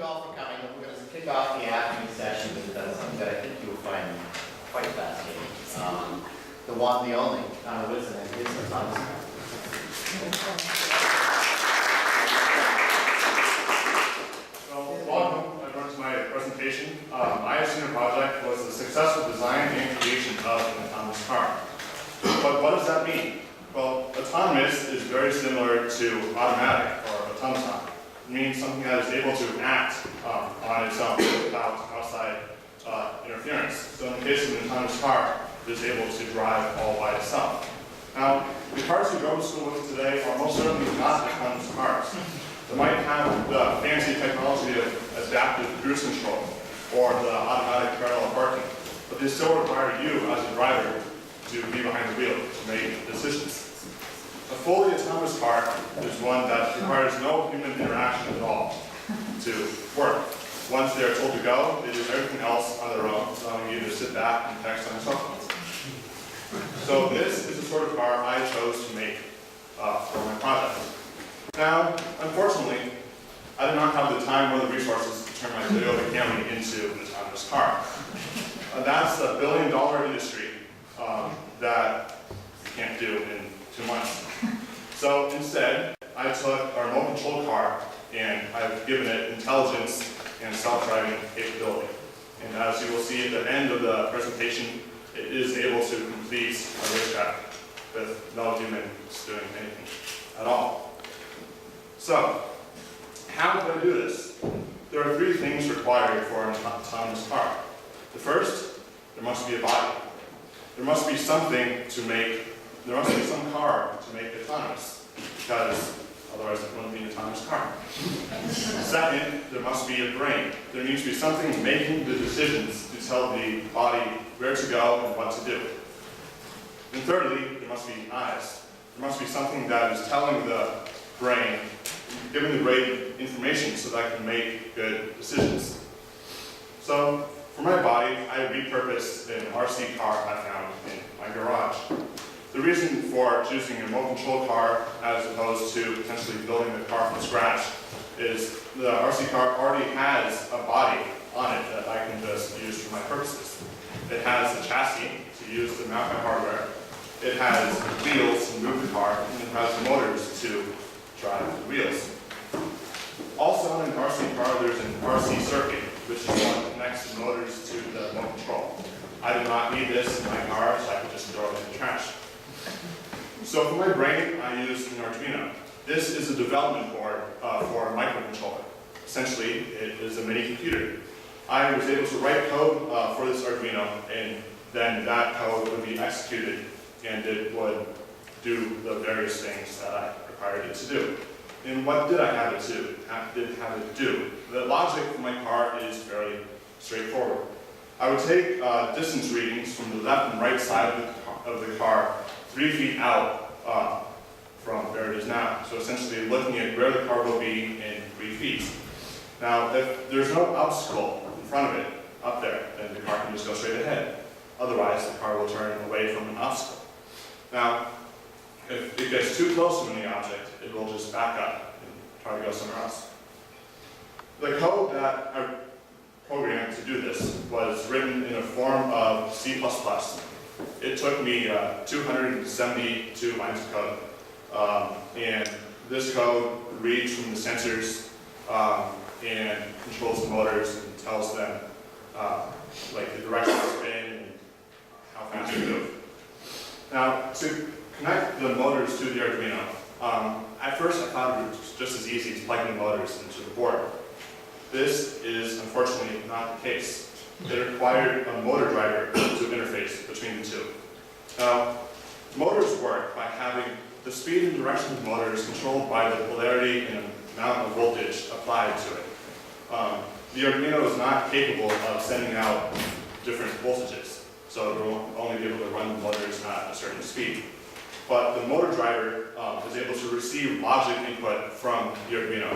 you all for coming. We're going to kick off the afternoon session with something that I think you will find quite fascinating. The one, the only, Wilson, and his autonomous car. Welcome everyone to my presentation. My senior project was the successful design and creation of an autonomous car. But what does that mean? Well, autonomous is very similar to automatic or automaton. It means something that is able to act on its own without outside interference. So in the case of an autonomous car, it is able to drive all by itself. Now, the cars we drove to school with today are most certainly not autonomous cars. They might have the fancy technology of adaptive cruise control or the automatic parallel parking, but they still require you as a driver to be behind the wheel to make decisions. A fully autonomous car is one that requires no human interaction at all to work. Once they are told to go, they do everything else on their own, so you either sit back and text on your cell phones. So this is the sort of car I chose to make for my project. Now, unfortunately, I did not have the time or the resources to turn my Toyota Camry into an autonomous car. That's a billion-dollar industry that you can't do in 2 months. So instead, I took our remote control car and I've given it intelligence and self-driving capability. And as you will see at the end of the presentation, it is able to complete a racetrack with no humans doing anything at all. So, how do I do this? There are 3 things required for an autonomous car. The first, there must be a body. There must be something to make, there must be some car to make it autonomous, because otherwise it wouldn't be an autonomous car. Second, there must be a brain. There needs to be something making the decisions to tell the body where to go and what to do. And thirdly, there must be eyes. There must be something that is telling the brain, giving the brain information so that it can make good decisions. So, for my body, I repurposed an RC car I found in my garage. The reason for choosing a remote control car as opposed to potentially building the car from scratch is the RC car already has a body on it that I can just use for my purposes. It has a chassis to use to mount my hardware. It has wheels to move the car, and it has motors to drive the wheels. Also on an RC car, there's an RC circuit, which is what connects the motors to the remote control. I did not need this in my car, so I could just throw it in the trash. So for my brain, I used an Arduino. This is a development board for a microcontroller. Essentially, it is a mini computer. I was able to write code for this Arduino, and then that code would be executed, and it would do the various things that I required it to do. And what did I have it to do? The logic for my car is fairly straightforward. I would take distance readings from the left and right side of the car 3 feet out from where it is now. So essentially looking at where the car will be in 3 feet. Now, if there's no obstacle in front of it up there, then the car can just go straight ahead. Otherwise, the car will turn away from an obstacle. Now, if it gets too close to any object, it will just back up and try to go somewhere else. The code that I programmed to do this was written in a form of C++. It took me 272 lines of code. And this code reads from the sensors and controls the motors and tells them like the direction of spin and how fast you move. Now, to connect the motors to the Arduino, at first I thought it was just as easy as plugging the motors into the board. This is unfortunately not the case. It required a motor driver to interface between the two. Now, motors work by having the speed and direction of the motors controlled by the polarity and amount of voltage applied to it. The Arduino is not capable of sending out different voltages, so it will only be able to run the motors at a certain speed. But the motor driver is able to receive logic input from the Arduino,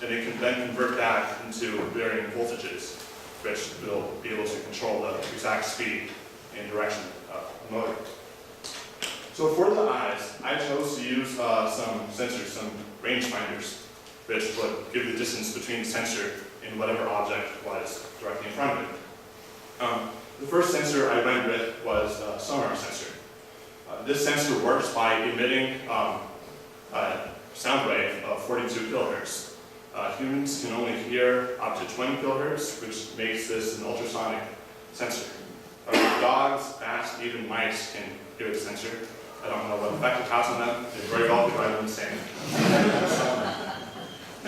and it can then convert that into varying voltages, which will be able to control the exact speed and direction of the motor. So for the eyes, I chose to use some sensors, some rangefinders, which would give the distance between the sensor in whatever object was directly in front of it. The first sensor I went with was a sonar sensor. This sensor works by emitting a sound wave of 42 kilohertz. Humans can only hear up to 20 kilohertz, which makes this an ultrasonic sensor. Dogs, bats, even mice can hear the sensor. I don't know what effect it has on them. It very well could drive them insane.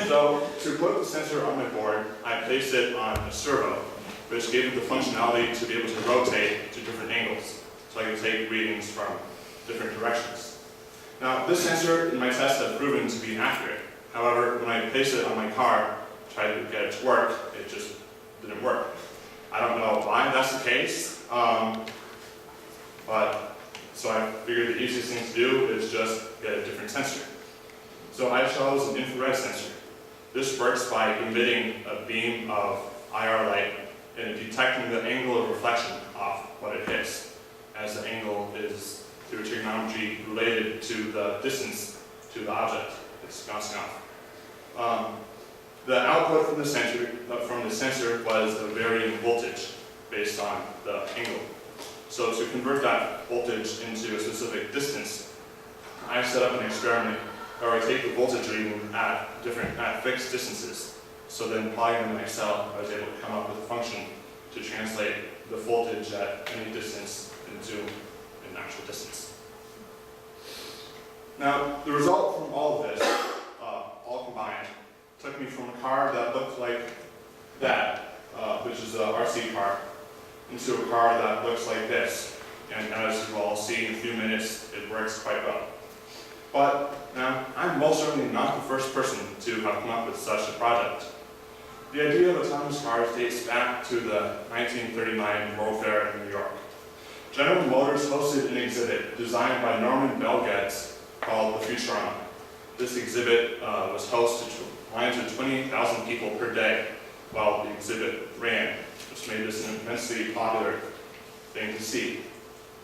So, to put the sensor on my board, I placed it on a servo, which gave it the functionality to be able to rotate to different angles, so I could take readings from different directions. Now, this sensor in my tests have proven to be accurate. However, when I placed it on my car, tried to get it to work, it just didn't work. I don't know why that's the case, so I figured the easiest thing to do is just get a different sensor. So I chose an infrared sensor. This works by emitting a beam of IR light and detecting the angle of reflection off what it hits, as the angle is, through trigonometry, related to the distance to the object it's bouncing off. The output from the sensor was a varying voltage based on the angle. So to convert that voltage into a specific distance, I set up an experiment where I take the voltage reading at fixed distances. So then applying them in Excel, I was able to come up with a function to translate the voltage at any distance into an actual distance. Now, the result from all of this, all combined, took me from a car that looked like that, which is a RC car, into a car that looks like this. And as you will all see in a few minutes, it works quite well. But now, I'm most certainly not the first person to have come up with such a project. The idea of autonomous cars dates back to the 1939 World Fair in New York. General Motors hosted an exhibit designed by Norman Bell Getz called the Futurama. This exhibit was hosted to lines of 28,000 people per day while the exhibit ran, which made this an immensely popular thing to see.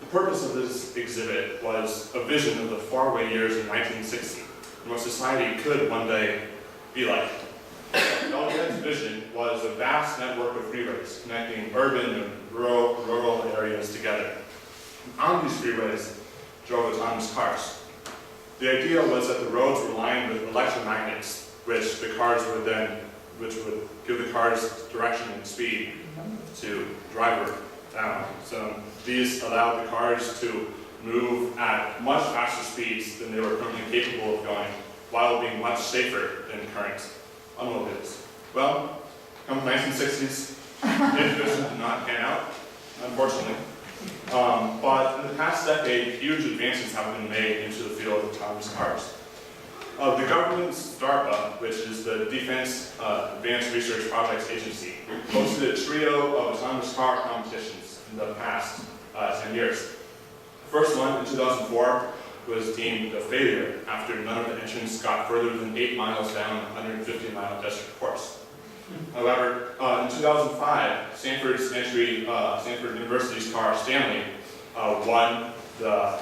The purpose of this exhibit was a vision of the faraway years in 1960, and what society could one day be like. Bell Getz' vision was a vast network of freeways connecting urban and rural areas together. And on these freeways drove autonomous cars. The idea was that the roads were lined with electromagnets, which would give the cars direction and speed to drive down. So these allowed the cars to move at much faster speeds than they were currently capable of going, while being much safer than current automobiles. Well, come the 1960s, this vision did not pan out, unfortunately. But in the past decade, huge advances have been made into the field of autonomous cars. The government's DARPA, which is the Defense Advanced Research Projects Agency, hosted a trio of autonomous car competitions in the past 10 years. The first one, in 2004, was deemed a failure after none of the entrants got further than 8 miles down a 150-mile desert course. However, in 2005, Stanford University's car Stanley won the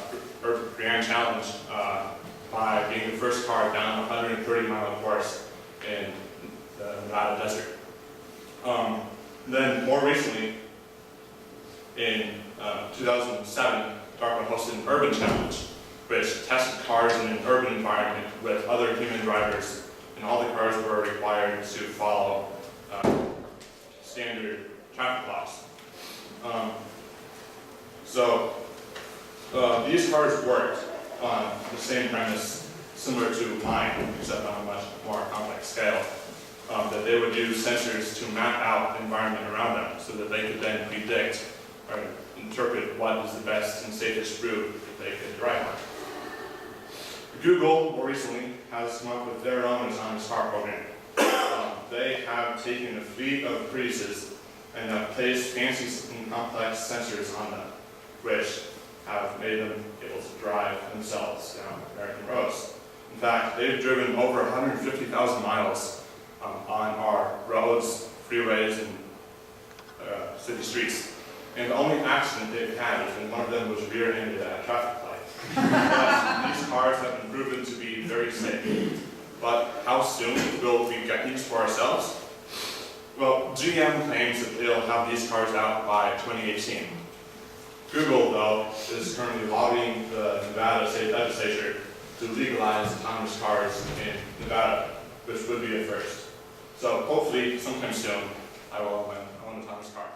Grand Challenge by being the first car down a 130-mile course in the Nevada desert. Then, more recently, in 2007, DARPA hosted an urban challenge, which tested cars in an urban environment with other human drivers, and all the cars were required to follow standard traffic laws. These cars worked on the same premise, similar to mine, except on a much more complex scale, that they would use sensors to map out the environment around them so that they could then predict or interpret what is the best and safest route that they could drive on. Google, more recently, has come up with their own autonomous car program. They have taken a fleet of Priuses and have placed fancy and complex sensors on them, which have made them able to drive themselves down American roads. In fact, they've driven over 150,000 miles on our roads, freeways, and city streets. And the only accident they've had is when one of them was rear-ended at a traffic light. But these cars have been proven to be very safe. But how soon will we get these for ourselves? GM claims that they'll have these cars out by 2018. Google, though, is currently lobbying the Nevada state legislature to legalize autonomous cars in Nevada, which would be a first. So hopefully, sometime soon, I will own an autonomous car.